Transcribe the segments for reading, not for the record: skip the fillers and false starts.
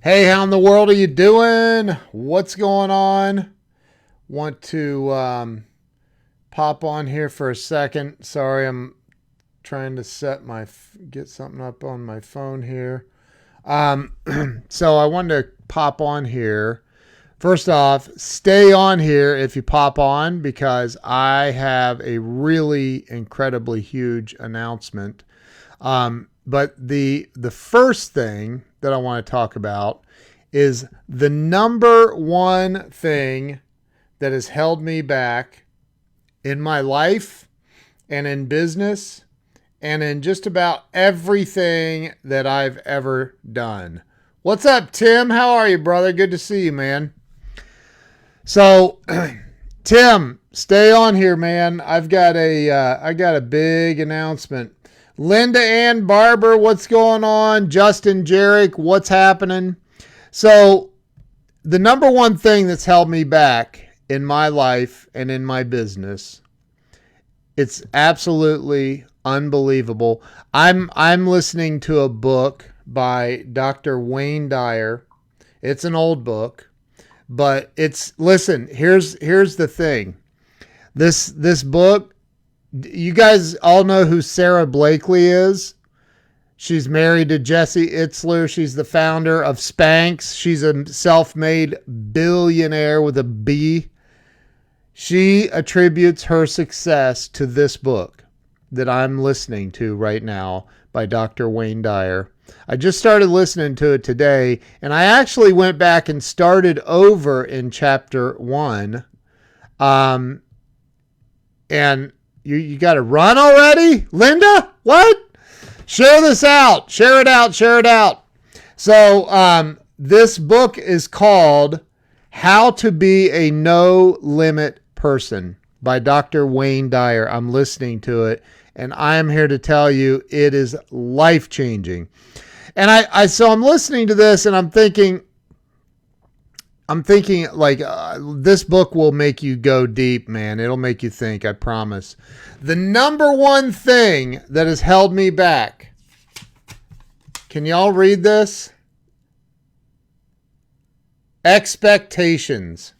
Hey, how in the world are you doing? What's going on? Want to pop on here for a second. Sorry, I'm trying to get something up on my phone here. So I wanted to pop on here. First off, stay on here if you pop on because I have a really incredibly huge announcement. But the first thing that I want to talk about is the number one thing that has held me back in my life and in business and in just about everything that I've ever done. What's up, Tim? How are you, brother? Good to see you, man. So, Tim, stay on here, man. I got a big announcement. Linda Ann Barber, what's going on? Justin Jarek, what's happening? So, the number one thing that's held me back in my life and in my business, it's absolutely unbelievable. I'm listening to a book by Dr. Wayne Dyer. It's an old book, but listen, here's the thing. This book, you guys all know who Sarah Blakely is. She's married to Jesse Itzler. She's the founder of Spanx. She's a self-made billionaire with a B. She attributes her success to this book that I'm listening to right now by Dr. Wayne Dyer. I just started listening to it today, and I actually went back and started over in chapter 1. And you got to run already? Linda? What? Share this out. Share it out. Share it out. So this book is called How to Be a No Limit Person by Dr. Wayne Dyer. I'm listening to it, and I am here to tell you it is life-changing. And I'm listening to this, and I'm thinking like this book will make you go deep, man. It'll make you think, I promise. The number one thing that has held me back. Can y'all read this? Expectations.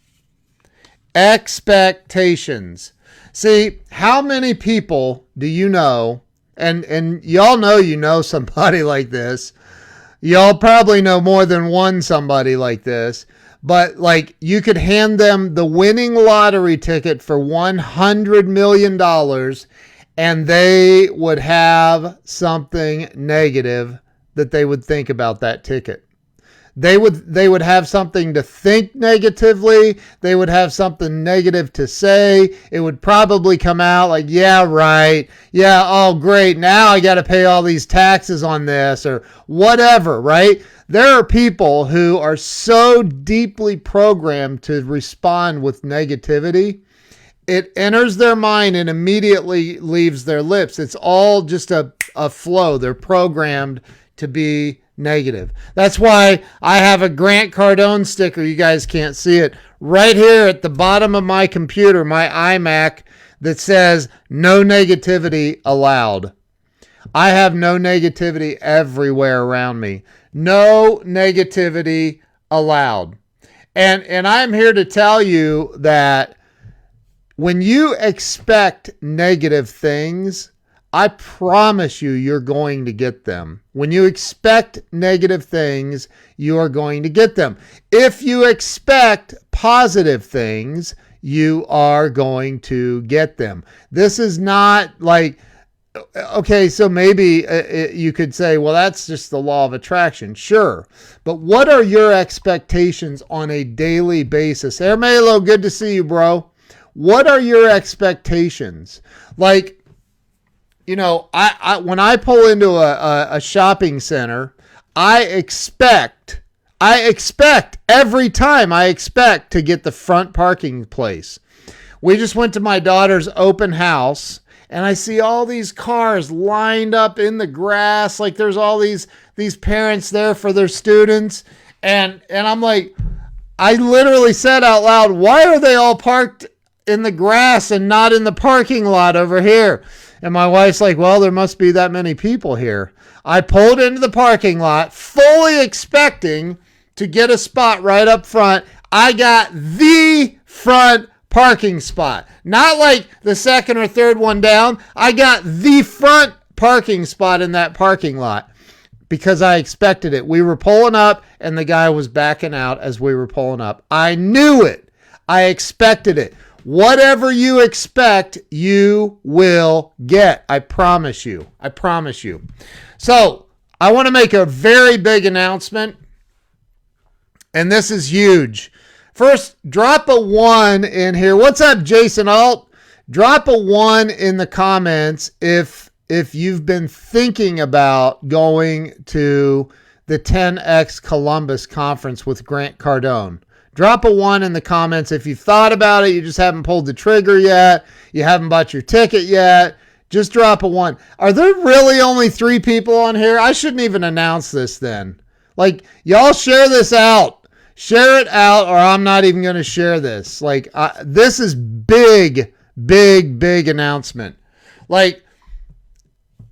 Expectations. See, how many people do you know, and y'all know you know somebody like this. Y'all probably know more than one somebody like this. But like you could hand them the winning lottery ticket for $100 million and they would have something negative that they would think about that ticket. They would have something to think negatively. They would have something negative to say. It would probably come out like, yeah, right. Yeah, oh, great. Now I got to pay all these taxes on this or whatever, right? There are people who are so deeply programmed to respond with negativity. It enters their mind and immediately leaves their lips. It's all just a flow. They're programmed to be negative. That's why I have a Grant Cardone sticker. You guys can't see it right here at the bottom of my computer, my iMac, that says no negativity allowed. I have no negativity everywhere around me. No negativity allowed. And I'm here to tell you that when you expect negative things, I promise you're going to get them. When you expect negative things, you are going to get them. If you expect positive things, you are going to get them. This is not like, okay, so maybe you could say, well, that's just the law of attraction. Sure. But what are your expectations on a daily basis? Hermelo, good to see you, bro. What are your expectations? Like, you know, I when I pull into a shopping center, I expect every time I expect to get the front parking place. We just went to my daughter's open house and I see all these cars lined up in the grass. Like there's all these parents there for their students. And I'm like, I literally said out loud, why are they all parked in the grass and not in the parking lot over here? And my wife's like, well, there must be that many people here. I pulled into the parking lot fully expecting to get a spot right up front. I got the front parking spot. Not like the second or third one down. I got the front parking spot in that parking lot because I expected it. We were pulling up and the guy was backing out as we were pulling up. I knew it. I expected it. Whatever you expect, you will get. I promise you. I promise you. So I want to make a very big announcement, and this is huge. First, drop a 1 in here. What's up, Jason Alt? Drop a 1 in the comments if you've been thinking about going to the 10X Columbus conference with Grant Cardone. Drop a 1 in the comments if you've thought about it. You just haven't pulled the trigger yet. You haven't bought your ticket yet. Just drop a 1. Are there really only 3 people on here? I shouldn't even announce this then. Like, y'all share this out. Share it out, or I'm not even going to share this. Like, this is big, big, big announcement. Like,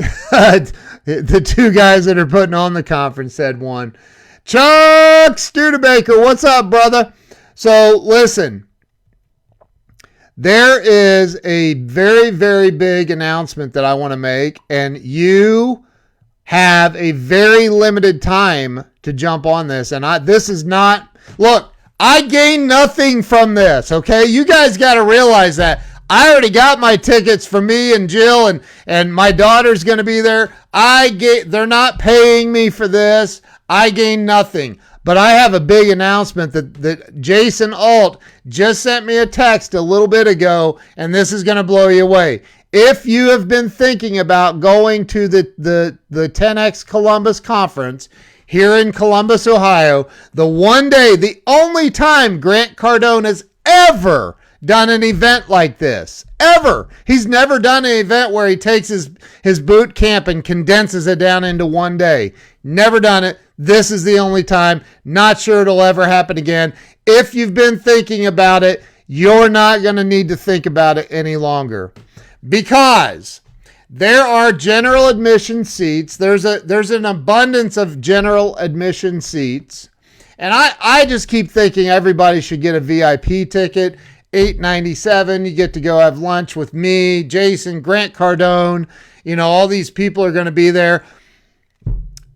the 2 guys that are putting on the conference said 1. Chuck Studebaker, what's up, brother? So, listen. There is a very, very big announcement that I want to make, and you have a very limited time to jump on this. And this is not... Look, I gain nothing from this, okay? You guys got to realize that. I already got my tickets for me and Jill, and my daughter's going to be there. They're not paying me for this. I gain nothing. But I have a big announcement that Jason Alt just sent me a text a little bit ago, and this is going to blow you away. If you have been thinking about going to the 10X Columbus conference here in Columbus, Ohio, the only time Grant Cardone has ever done an event like this. Ever. He's never done an event where he takes his boot camp and condenses it down into one day. Never done it. This is the only time. Not sure it'll ever happen again. If you've been thinking about it, you're not going to need to think about it any longer. Because there are general admission seats. There's an abundance of general admission seats. And I just keep thinking everybody should get a VIP ticket. $8.97. You get to go have lunch with me, Jason, Grant Cardone. You know, all these people are going to be there.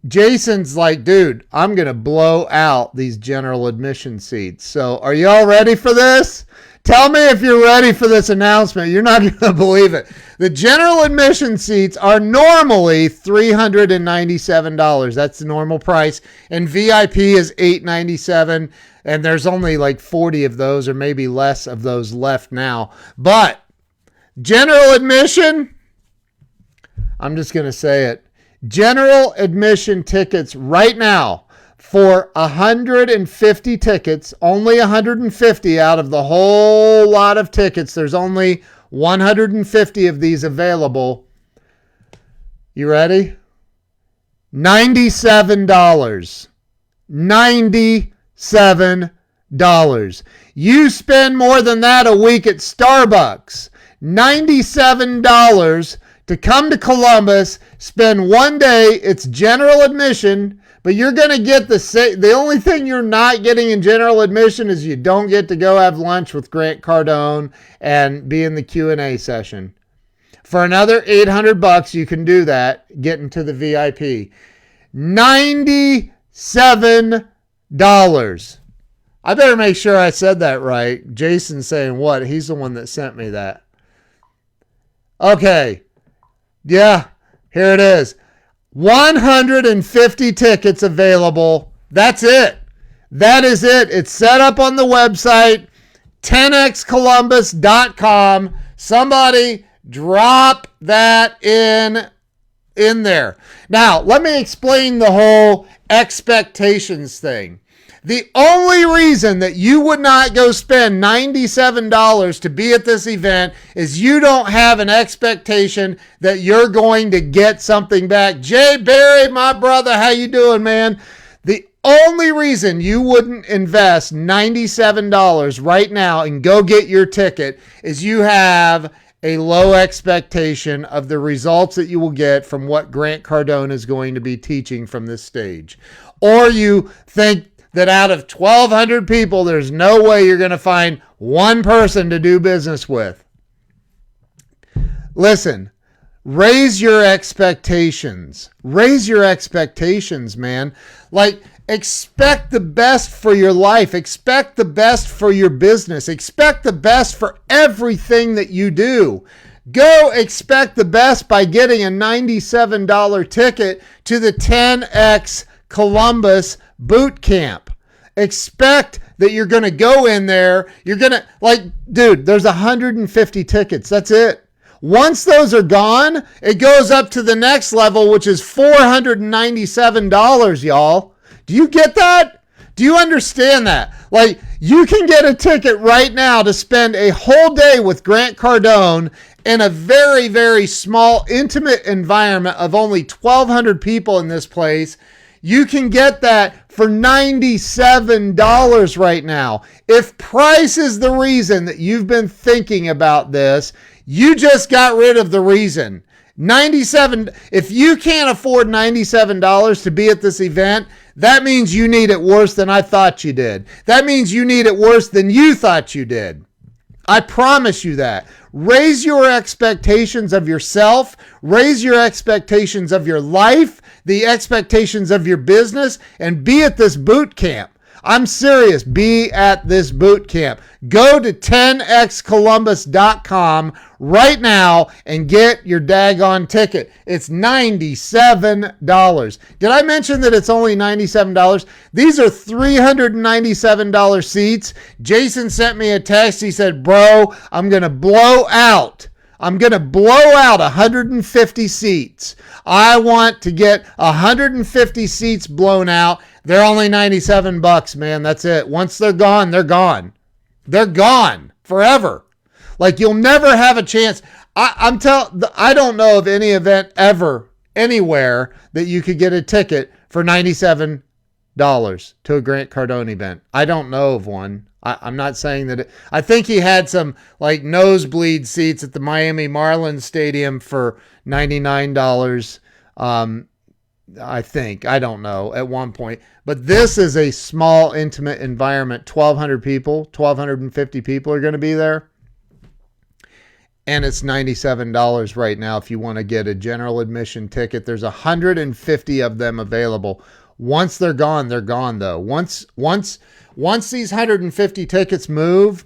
Jason's like, dude, I'm going to blow out these general admission seats. So are y'all ready for this? Tell me if you're ready for this announcement. You're not going to believe it. The general admission seats are normally $397. That's the normal price. And VIP is $897. And there's only like 40 of those or maybe less of those left now. But general admission, I'm just going to say it. General admission tickets right now for 150 tickets, only 150 out of the whole lot of tickets. There's only 150 of these available. You ready? $97. $97. You spend more than that a week at Starbucks. $97 to come to Columbus, spend one day. It's general admission, but you're going to get the only thing you're not getting in general admission is you don't get to go have lunch with Grant Cardone and be in the Q&A session. For another $800, you can do that, get into the VIP. $97. I better make sure I said that right. Jason's saying what? He's the one that sent me that. Okay. Yeah, here it is. 150 tickets available. That's it. That is it. It's set up on the website, 10xcolumbus.com. Somebody drop that in there. Now, let me explain the whole expectations thing. The only reason that you would not go spend $97 to be at this event is you don't have an expectation that you're going to get something back. Jay Barry, my brother, how you doing, man? The only reason you wouldn't invest $97 right now and go get your ticket is you have a low expectation of the results that you will get from what Grant Cardone is going to be teaching from this stage. Or you think that out of 1,200 people, there's no way you're going to find one person to do business with. Listen, raise your expectations. Raise your expectations, man. Like, expect the best for your life. Expect the best for your business. Expect the best for everything that you do. Go expect the best by getting a $97 ticket to the 10X Columbus boot camp. Expect that you're going to go in there. You're going to, like, dude, there's 150 tickets. That's it. Once those are gone, it goes up to the next level, which is $497, y'all. Do you get that? Do you understand that? Like, you can get a ticket right now to spend a whole day with Grant Cardone in a very, very small, intimate environment of only 1,200 people in this place. You can get that for $97 right now. If price is the reason that you've been thinking about this, you just got rid of the reason. If you can't afford $97 to be at this event, that means you need it worse than I thought you did. That means you need it worse than you thought you did. I promise you that. Raise your expectations of yourself. Raise your expectations of your life, the expectations of your business, and be at this boot camp. I'm serious. Be at this boot camp. Go to 10xcolumbus.com right now and get your daggone ticket. It's $97. Did I mention that it's only $97? These are $397 seats. Jason sent me a text. He said, bro, I'm going to blow out 150 seats. I want to get 150 seats blown out. They're only $97, man. That's it. Once they're gone, they're gone. They're gone forever. Like, you'll never have a chance. I don't know of any event ever, anywhere, that you could get a ticket for $97 to a Grant Cardone event. I don't know of one. I'm not saying that I think he had some like nosebleed seats at the Miami Marlins Stadium for $99. I think. I don't know at one point. But this is a small, intimate environment. 1,200 people, 1,250 people are going to be there. And it's $97 right now if you want to get a general admission ticket. There's 150 of them available. Once they're gone though. Once these 150 tickets move,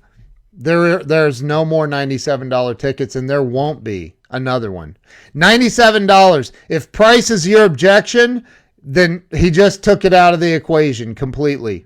there's no more $97 tickets, and there won't be another one. $97. If price is your objection, then he just took it out of the equation completely.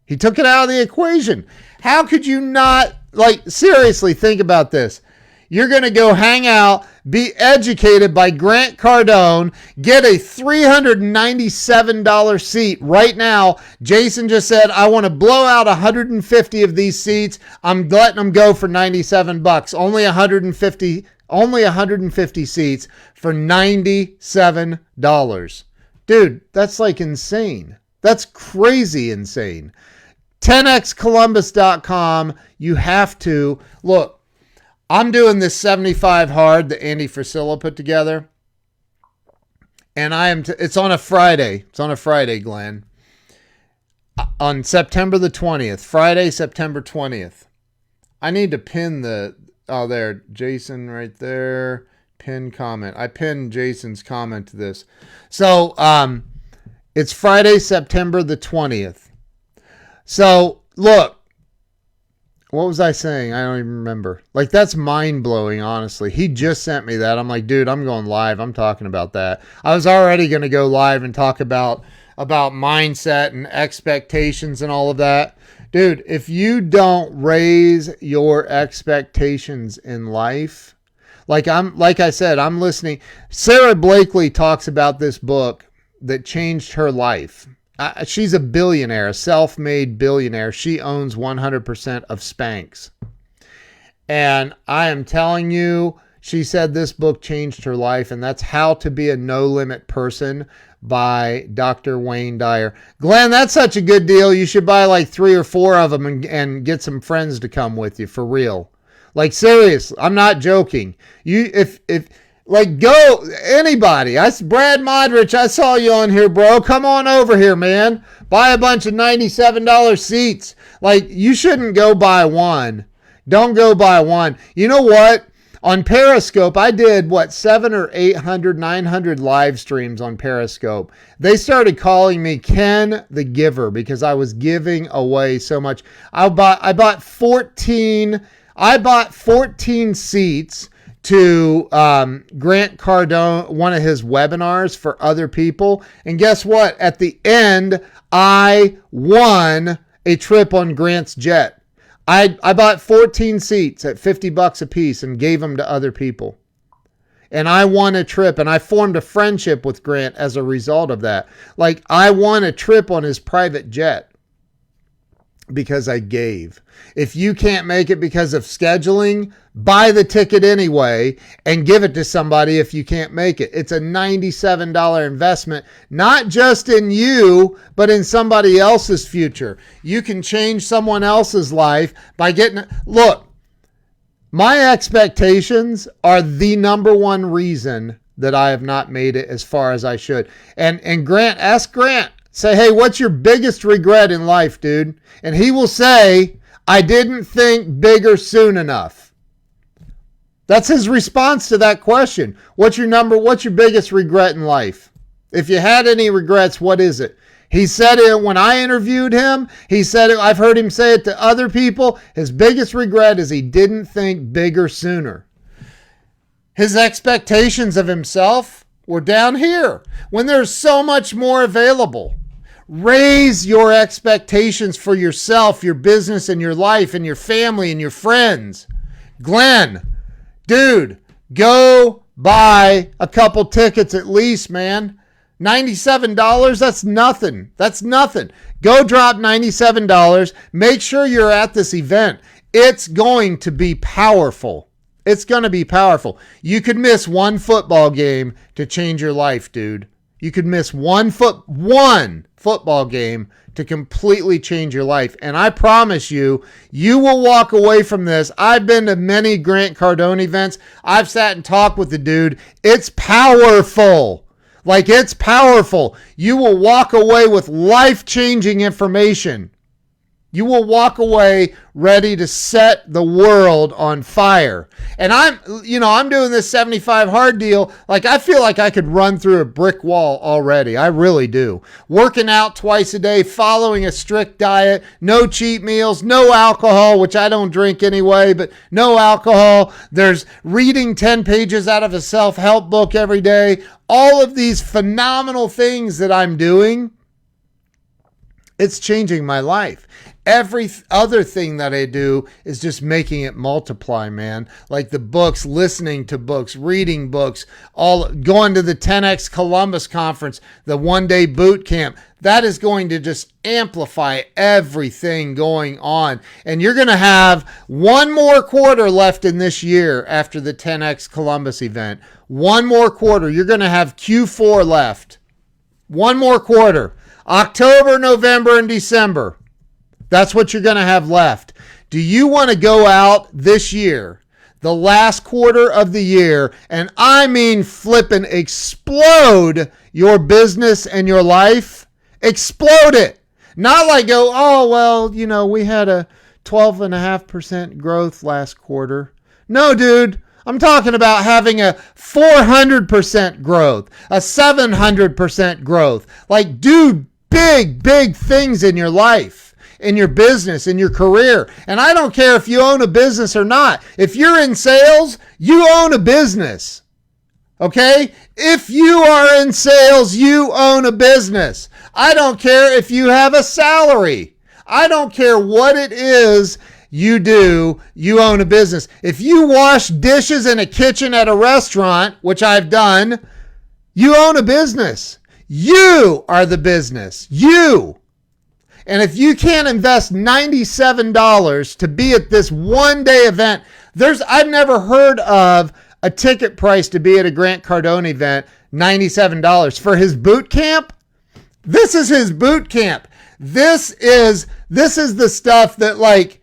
He took it out of the equation. How could you not, like, seriously think about this? You're going to go hang out, be educated by Grant Cardone, get a $397 seat right now. Jason just said, I want to blow out 150 of these seats. I'm letting them go for $97. Only 150 seats for $97. Dude, that's like insane. That's crazy insane. 10xcolumbus.com. You have to look. I'm doing this 75 hard that Andy Frisilla put together. And it's on a Friday. It's on a Friday, Glenn. On September the 20th. Friday, September 20th. I need to pin there, Jason right there. Pin comment. I pinned Jason's comment to this. So, it's Friday, September the 20th. So, look. What was I saying? I don't even remember. Like, that's mind-blowing, honestly. He just sent me that. I'm like, dude, I'm going live. I'm talking about that. I was already going to go live and talk about mindset and expectations and all of that. Dude, if you don't raise your expectations in life, like I said, I'm listening. Sarah Blakely talks about this book that changed her life. She's a billionaire, a self-made billionaire. She owns 100% of Spanx. And I am telling you, she said this book changed her life, and that's How to Be a No-Limit Person by Dr. Wayne Dyer. Glenn, that's such a good deal. You should buy like 3 or 4 of them and get some friends to come with you, for real. Like, serious. I'm not joking. If Like, go, anybody. Brad Modrich, I saw you on here, bro. Come on over here, man. Buy a bunch of $97 seats. Like, you shouldn't go buy one. Don't go buy one. You know what? On Periscope, I did, 700 or 800, 900 live streams on Periscope. They started calling me Ken the Giver because I was giving away so much. I bought 14 seats to Grant Cardone, one of his webinars for other people. And guess what? At the end, I won a trip on Grant's jet. I bought 14 seats at $50 a piece and gave them to other people. And I won a trip, and I formed a friendship with Grant as a result of that. Like, I won a trip on his private jet because I gave. If you can't make it because of scheduling, buy the ticket anyway and give it to somebody if you can't make it. It's a $97 investment, not just in you, but in somebody else's future. You can change someone else's life by getting... Look, my expectations are the number one reason that I have not made it as far as I should. And Grant, ask Grant, say, hey, what's your biggest regret in life, dude? And he will say, I didn't think bigger soon enough. That's his response to that question. What's your biggest regret in life? If you had any regrets, what is it? He said it when I interviewed him. He said it, I've heard him say it to other people. His biggest regret is he didn't think bigger sooner. His expectations of himself were down here when there's so much more available. Raise your expectations for yourself, your business, and your life, and your family, and your friends. Glenn, dude, go buy a couple tickets at least, man. $97, that's nothing. That's nothing. Go drop $97. Make sure you're at this event. It's going to be powerful. It's going to be powerful. You could miss one football game to change your life, dude. You could miss one football game to completely change your life. And I promise you, you will walk away from this. I've been to many Grant Cardone events. I've sat and talked with the dude. It's powerful. Like, it's powerful. You will walk away with life-changing information. You will walk away ready to set the world on fire. And I'm doing this 75 hard deal. Like, I feel like I could run through a brick wall already. I really do. Working out twice a day, following a strict diet, no cheat meals, no alcohol, which I don't drink anyway, but no alcohol. There's reading 10 pages out of a self-help book every day. All of these phenomenal things that I'm doing, it's changing my life. Every other thing that I do is just making it multiply, man. Like the books, listening to books, reading books, all going to the 10X Columbus conference, the one-day boot camp. That is going to just amplify everything going on. And you're going to have one more quarter left in this year after the 10X Columbus event. One more quarter. You're going to have Q4 left. One more quarter. October, November, and December. That's what you're going to have left. Do you want to go out this year, the last quarter of the year, and I mean flipping explode your business and your life? Explode it. Not like go, oh, well, we had a 12.5% growth last quarter. No, dude. I'm talking about having a 400% growth, a 700% growth. Like, do big, big things in your life, in your business, in your career. And I don't care if you own a business or not. If you're in sales, you own a business. Okay? If you are in sales, you own a business. I don't care if you have a salary. I don't care what it is you do, you own a business. If you wash dishes in a kitchen at a restaurant, which I've done, you own a business. You are the business. You. And if you can't invest $97 to be at this one-day event, I've never heard of a ticket price to be at a Grant Cardone event, $97. For his boot camp, this is his boot camp. This is the stuff that like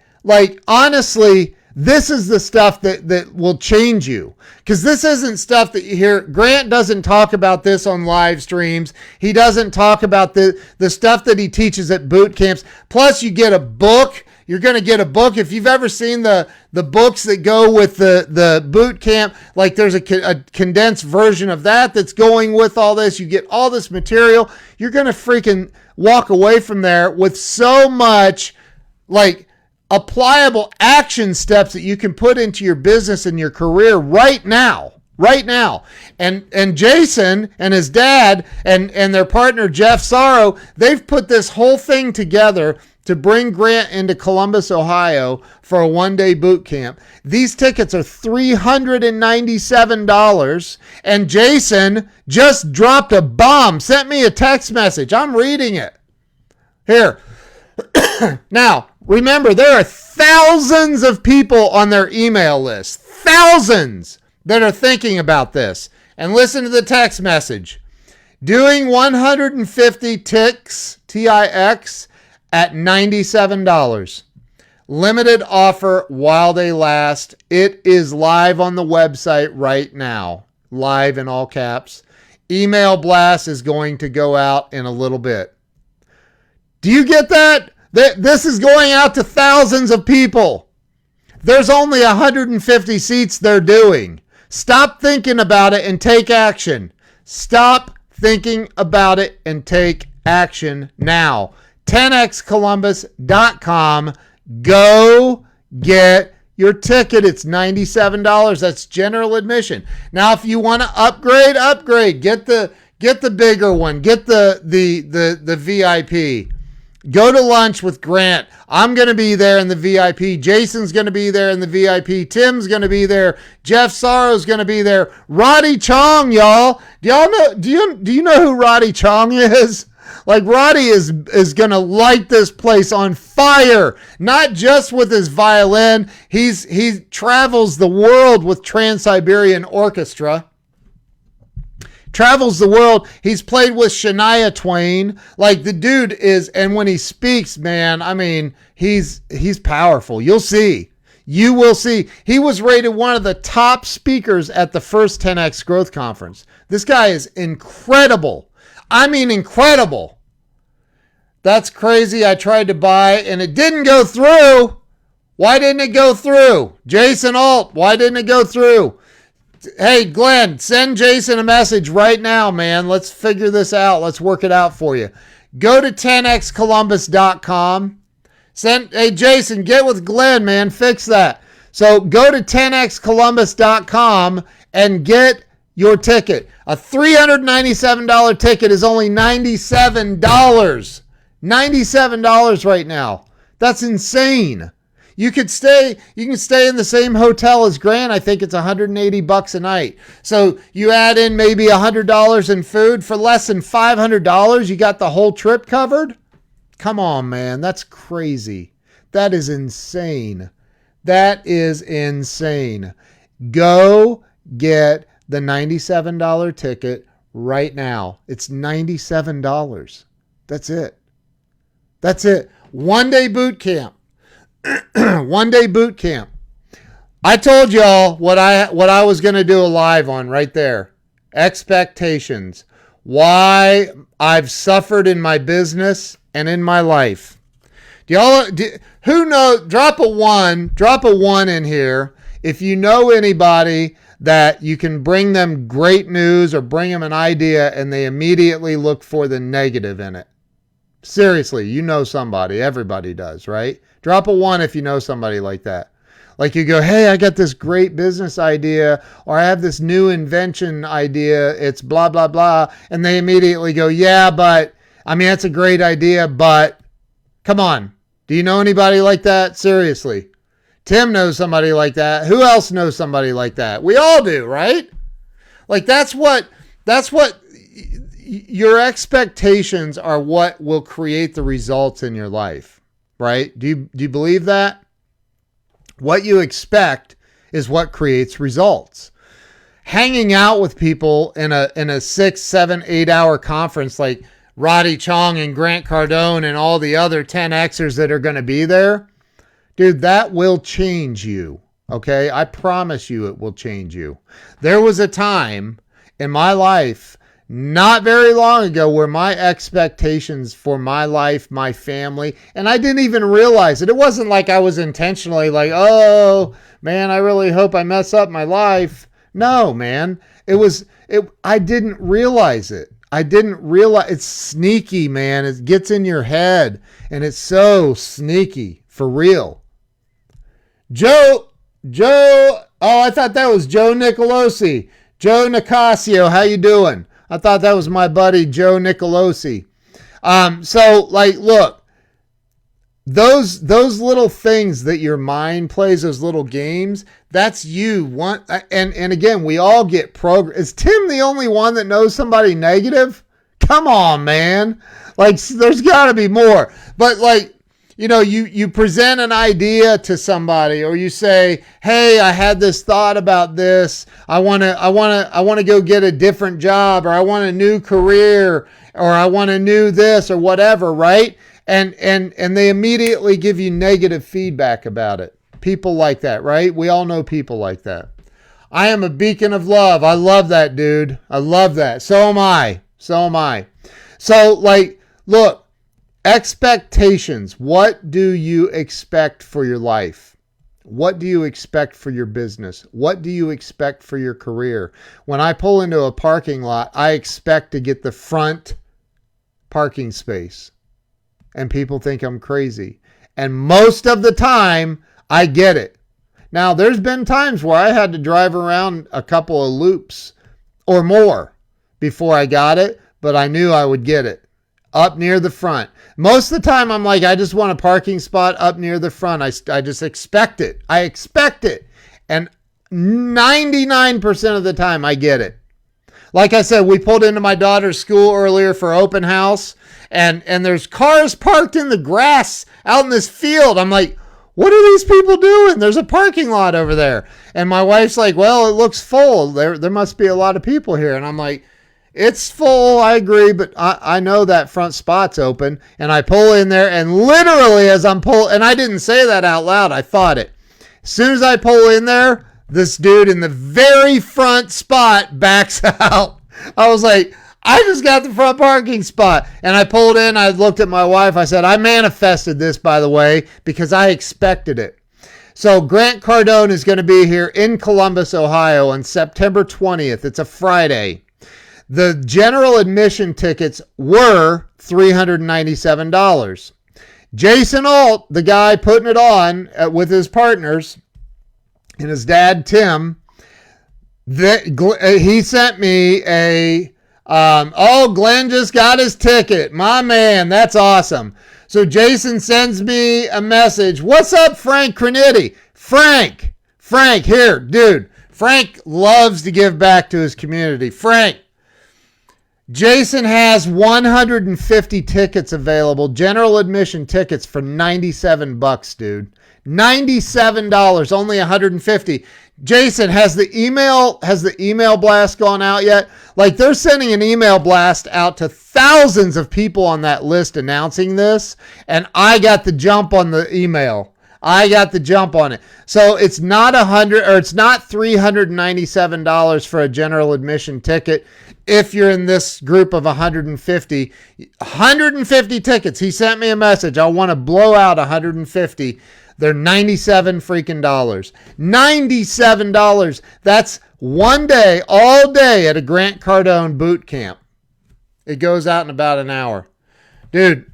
honestly, This is the stuff that will change you. Because this isn't stuff that you hear. Grant doesn't talk about this on live streams. He doesn't talk about the stuff that he teaches at boot camps. Plus, you get a book. You're going to get a book. If you've ever seen the books that go with the boot camp, like there's a condensed version of that's going with all this. You get all this material. You're going to freaking walk away from there with so much like applicable action steps that you can put into your business and your career right now. And Jason and his dad and their partner Jeff Sorrow, they've put this whole thing together to bring Grant into Columbus, Ohio for a one-day boot camp. These tickets are $397, and Jason just dropped a bomb, sent me a text message. I'm reading it. Here. Now, remember, there are thousands of people on their email list, thousands that are thinking about this. And listen to the text message. Doing 150 ticks, T-I-X, at $97. Limited offer while they last. It is live on the website right now. Live in all caps. Email blast is going to go out in a little bit. Do you get that? This is going out to thousands of people. There's only 150 seats they're doing. Stop thinking about it and take action. Stop thinking about it and take action now. 10xcolumbus.com. Go get your ticket. It's $97. That's general admission. Now, if you want to upgrade. Get the bigger one. Get the VIP. Go to lunch with Grant. I'm going to be there in the VIP. Jason's going to be there in the VIP. Tim's going to be there. Jeff Sorrow's going to be there. Roddy Chong, y'all. Do you know who Roddy Chong is? Like, Roddy is going to light this place on fire, not just with his violin. He travels the world with Trans-Siberian Orchestra. Travels the world. He's played with Shania Twain. Like, the dude is, and when he speaks, man, I mean, he's powerful. You'll see. You will see. He was rated one of the top speakers at the first 10X Growth Conference. This guy is incredible. I mean, incredible. That's crazy. I tried to buy and it didn't go through. Why didn't it go through? Jason Alt, why didn't it go through? Hey, Glenn, send Jason a message right now, man. Let's figure this out. Let's work it out for you. Go to 10xcolumbus.com. Hey, Jason, get with Glenn, man. Fix that. So go to 10xcolumbus.com and get your ticket. A $397 ticket is only $97. $97 right now. That's insane. You can stay in the same hotel as Grant. I think it's $180 a night. So you add in maybe $100 in food for less than $500. You got the whole trip covered. Come on, man. That's crazy. That is insane. That is insane. Go get the $97 ticket right now. It's $97. That's it. That's it. One day boot camp. One day boot camp. I told y'all what I was going to do a live on right there. Expectations. Why I've suffered in my business and in my life. Who knows? Drop a one in here if you know anybody that you can bring them great news or bring them an idea and they immediately look for the negative in it. Seriously, you know somebody. Everybody does, right? Drop a one if you know somebody like that. Like you go, hey, I got this great business idea, or I have this new invention idea. It's blah, blah, blah. And they immediately go, yeah, but, I mean, that's a great idea, but come on. Do you know anybody like that? Seriously. Tim knows somebody like that. Who else knows somebody like that? We all do, right? Like that's what your expectations are what will create the results in your life, right? Do you believe that? What you expect is what creates results. Hanging out with people in a 6, 7, 8 hour conference like Roddy Chong and Grant Cardone and all the other 10Xers that are going to be there, dude, that will change you. Okay? I promise you it will change you. There was a time in my life not very long ago where my expectations for my life, my family, and I didn't even realize it. It wasn't like I was intentionally like, oh, man, I really hope I mess up my life. No, man. I didn't realize it. I didn't realize it's sneaky, man. It gets in your head and it's so sneaky for real. Joe, oh, I thought that was Joe Nicolosi. Joe Nicasio, how you doing? I thought that was my buddy Joe Nicolosi. So like, look, those little things that your mind plays, those little games, that's you. And again, we all get programmed. Is Tim the only one that knows somebody negative? Come on, man. Like, there's got to be more. But like, you know, you present an idea to somebody, or you say, "Hey, I had this thought about this. I want to go get a different job, or I want a new career, or I want a new this or whatever," right? And they immediately give you negative feedback about it. People like that, right? We all know people like that. I am a beacon of love. I love that, dude. I love that. So am I. So like, look, expectations. What do you expect for your life? What do you expect for your business? What do you expect for your career? When I pull into a parking lot, I expect to get the front parking space. And people think I'm crazy. And most of the time, I get it. Now, there's been times where I had to drive around a couple of loops or more before I got it, but I knew I would get it. Up near the front. Most of the time, I'm like, I just want a parking spot up near the front. I just expect it. I expect it. And 99% of the time, I get it. Like I said, we pulled into my daughter's school earlier for open house, and there's cars parked in the grass out in this field. I'm like, what are these people doing? There's a parking lot over there. And my wife's like, well, it looks full. There must be a lot of people here. And I'm like, it's full, I agree, but I know that front spot's open. And I pull in there, and literally as I'm pulling, and I didn't say that out loud, I thought it. As soon as I pull in there, this dude in the very front spot backs out. I was like, I just got the front parking spot. And I pulled in, I looked at my wife, I said, I manifested this, by the way, because I expected it. So Grant Cardone is going to be here in Columbus, Ohio on September 20th. It's a Friday. The general admission tickets were $397. Jason Alt, the guy putting it on with his partners and his dad, Tim, he sent me Glenn just got his ticket. My man, that's awesome. So Jason sends me a message. What's up, Frank Cranitti? Frank, here, dude. Frank loves to give back to his community. Frank, Jason has 150 tickets available, general admission tickets for $97, dude. $97, only 150. Jason, has the email blast gone out yet? Like, they're sending an email blast out to thousands of people on that list announcing this, and I got the jump on the email. I got the jump on it. So it's not $397 for a general admission ticket if you're in this group of 150. 150 tickets. He sent me a message. I want to blow out 150. They're $97 freaking dollars. $97. That's one day, all day at a Grant Cardone boot camp. It goes out in about an hour. Dude,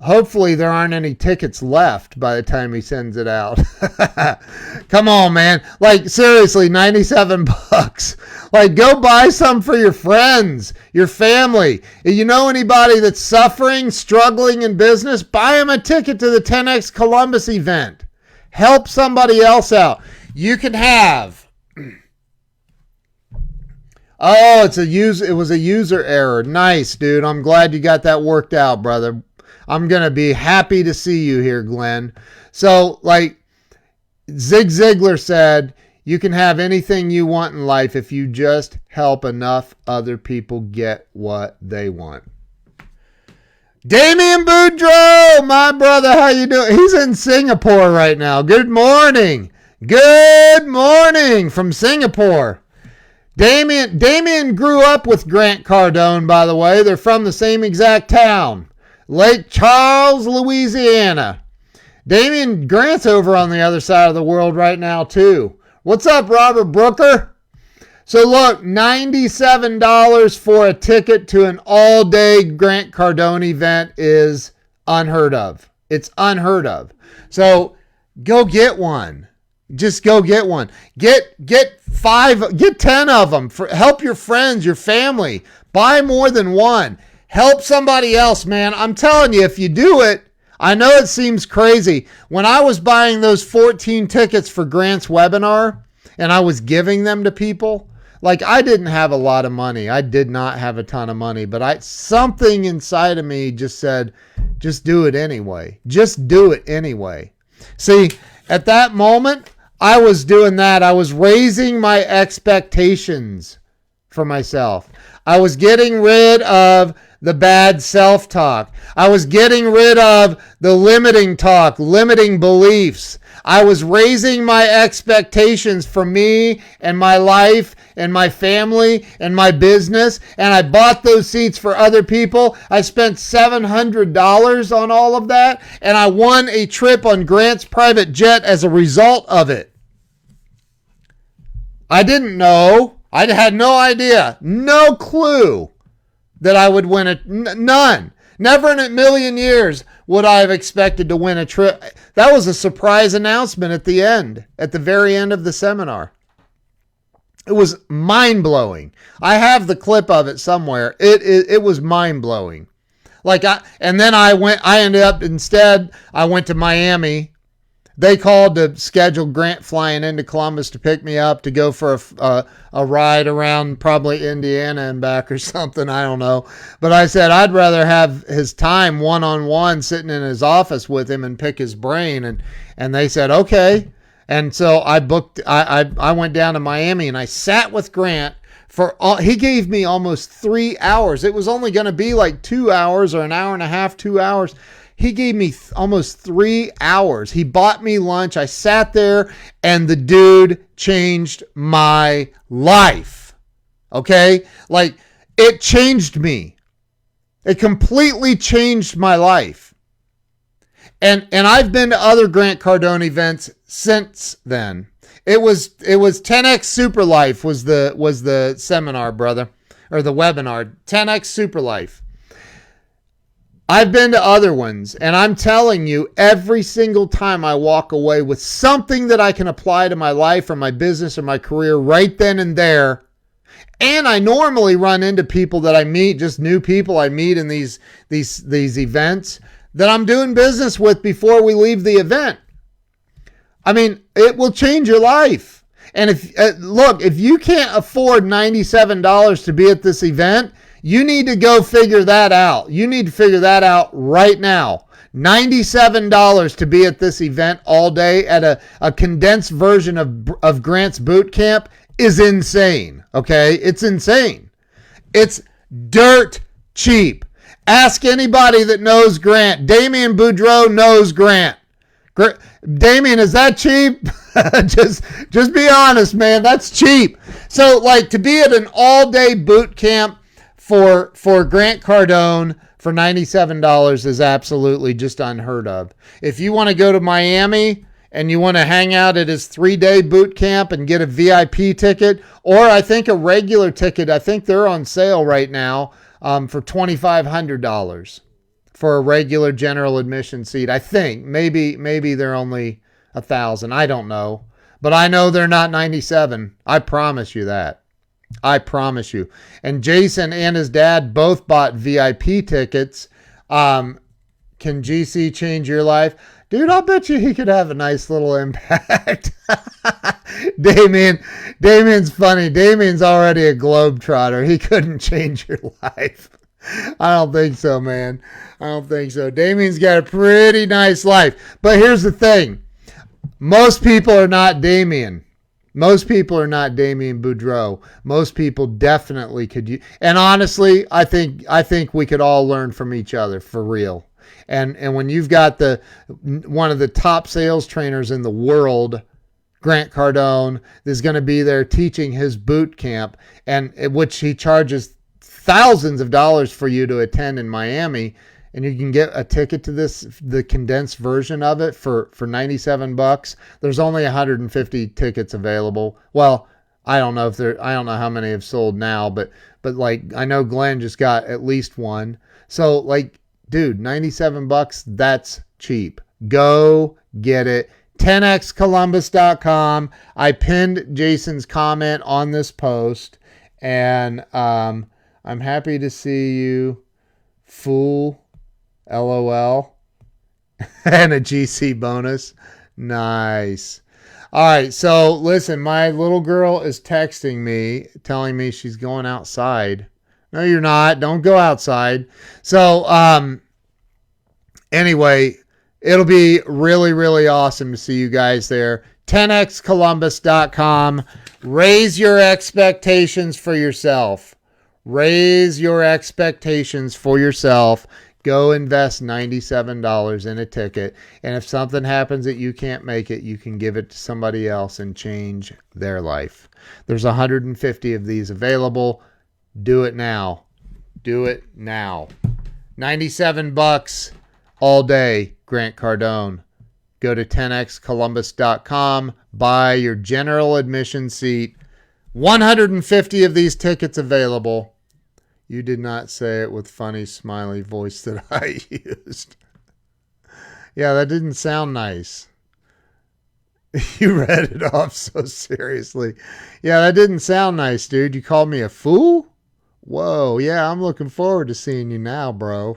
hopefully there aren't any tickets left by the time he sends it out. Come on, man. Like, seriously, $97. Like, go buy some for your friends, your family. If you know anybody that's suffering, struggling in business, buy them a ticket to the 10X Columbus event. Help somebody else out. You can have... Oh, it was a user error. Nice, dude. I'm glad you got that worked out, brother. I'm going to be happy to see you here, Glenn. So, like Zig Ziglar said, you can have anything you want in life if you just help enough other people get what they want. Damian Boudreaux, my brother, how you doing? He's in Singapore right now. Good morning. Good morning from Singapore. Damien grew up with Grant Cardone, by the way. They're from the same exact town, Lake Charles, Louisiana. Grant's over on the other side of the world right now, too. What's up, Robert Brooker? So look, $97 for a ticket to an all-day Grant Cardone event is unheard of. It's unheard of. So go get one. Just go get one. Get 10 of them. Help your friends, your family. Buy more than one. Help somebody else, man. I'm telling you, if you do it, I know it seems crazy. When I was buying those 14 tickets for Grant's webinar and I was giving them to people, like I didn't have a lot of money. I did not have a ton of money, but something inside of me just said, just do it anyway. Just do it anyway. See, at that moment, I was doing that. I was raising my expectations for myself. I was getting rid of the bad self-talk. I was getting rid of the limiting talk, limiting beliefs. I was raising my expectations for me and my life and my family and my business. And I bought those seats for other people. I spent $700 on all of that. And I won a trip on Grant's private jet as a result of it. I didn't know. I had no idea. No clue that I would win it. None. Never in a million years would I have expected to win a trip. That was a surprise announcement at the very end of the seminar. It was mind-blowing. I have the clip of it somewhere. It was mind-blowing. I went to Miami. They called to schedule Grant flying into Columbus to pick me up to go for a ride around probably Indiana and back or something. I don't know. But I said I'd rather have his time one-on-one sitting in his office with him and pick his brain. And they said, okay. And so I went down to Miami and I sat with Grant he gave me almost 3 hours. It was only going to be like 2 hours or an hour and a half, 2 hours. He gave me almost 3 hours. He bought me lunch. I sat there and the dude changed my life. Okay? Like it changed me. It completely changed my life. And I've been to other Grant Cardone events since then. It was 10x Super Life was the seminar, brother, or the webinar. 10x Super Life. I've been to other ones, and I'm telling you, every single time I walk away with something that I can apply to my life or my business or my career right then and there. And I normally run into people that I meet, just new people I meet in these events that I'm doing business with before we leave the event. I mean, it will change your life. And if you can't afford $97 to be at this event, you need to go figure that out. You need to figure that out right now. $97 to be at this event all day at a condensed version of Grant's boot camp is insane. Okay? It's insane. It's dirt cheap. Ask anybody that knows Grant. Damien Boudreau knows Grant. Damien, is that cheap? just be honest, man. That's cheap. So, to be at an all-day boot camp for Grant Cardone for $97 is absolutely just unheard of. If you want to go to Miami and you want to hang out at his 3-day boot camp and get a VIP ticket, or I think a regular ticket, I think they're on sale right now for $2,500 for a regular general admission seat. I think maybe they're only $1,000. I don't know, but I know they're not $97. I promise you that. I promise you. And Jason and his dad both bought VIP tickets. Can GC change your life? Dude, I'll bet you he could have a nice little impact. Damien's funny. Damien's already a globetrotter. He couldn't change your life. I don't think so, man. I don't think so. Damien's got a pretty nice life. But here's the thing. Most people are not Damien. Most people are not Damien Boudreau. Most people definitely could. And honestly, I think we could all learn from each other for real. And when you've got one of the top sales trainers in the world, Grant Cardone is going to be there teaching his boot camp, and which he charges thousands of dollars for you to attend in Miami. And you can get a ticket to the condensed version of it for $97. There's only 150 tickets available. Well, I don't know how many have sold now, but like I know Glenn just got at least one. So like, dude, $97, that's cheap. Go get it. 10xcolumbus.com. I pinned Jason's comment on this post, and I'm happy to see you, fool. LOL. And a GC bonus. Nice. All right, so listen, my little girl is texting me, telling me she's going outside. No, you're not. Don't go outside. So, anyway, it'll be really, really awesome to see you guys there. 10xcolumbus.com. Raise your expectations for yourself. Raise your expectations for yourself. Go invest $97 in a ticket. And if something happens that you can't make it, you can give it to somebody else and change their life. There's 150 of these available. Do it now. Do it now. $97 all day, Grant Cardone. Go to 10xcolumbus.com. Buy your general admission seat. 150 of these tickets available. You did not say it with funny smiley voice that I used. Yeah, that didn't sound nice. You read it off so seriously. Yeah, that didn't sound nice, dude. You called me a fool? Whoa, yeah, I'm looking forward to seeing you now, bro.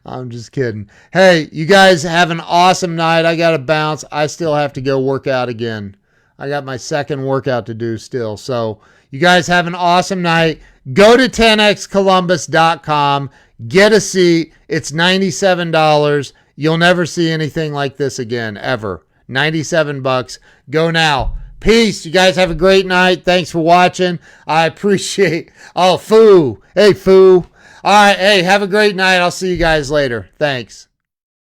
I'm just kidding. Hey, you guys have an awesome night. I got to bounce. I still have to go work out again. I got my second workout to do still. So you guys have an awesome night. Go to 10xcolumbus.com. Get a seat. It's $97. You'll never see anything like this again, ever. $97. Go now. Peace. You guys have a great night. Thanks for watching. I appreciate. Oh, foo. Hey, foo. All right. Hey, have a great night. I'll see you guys later. Thanks.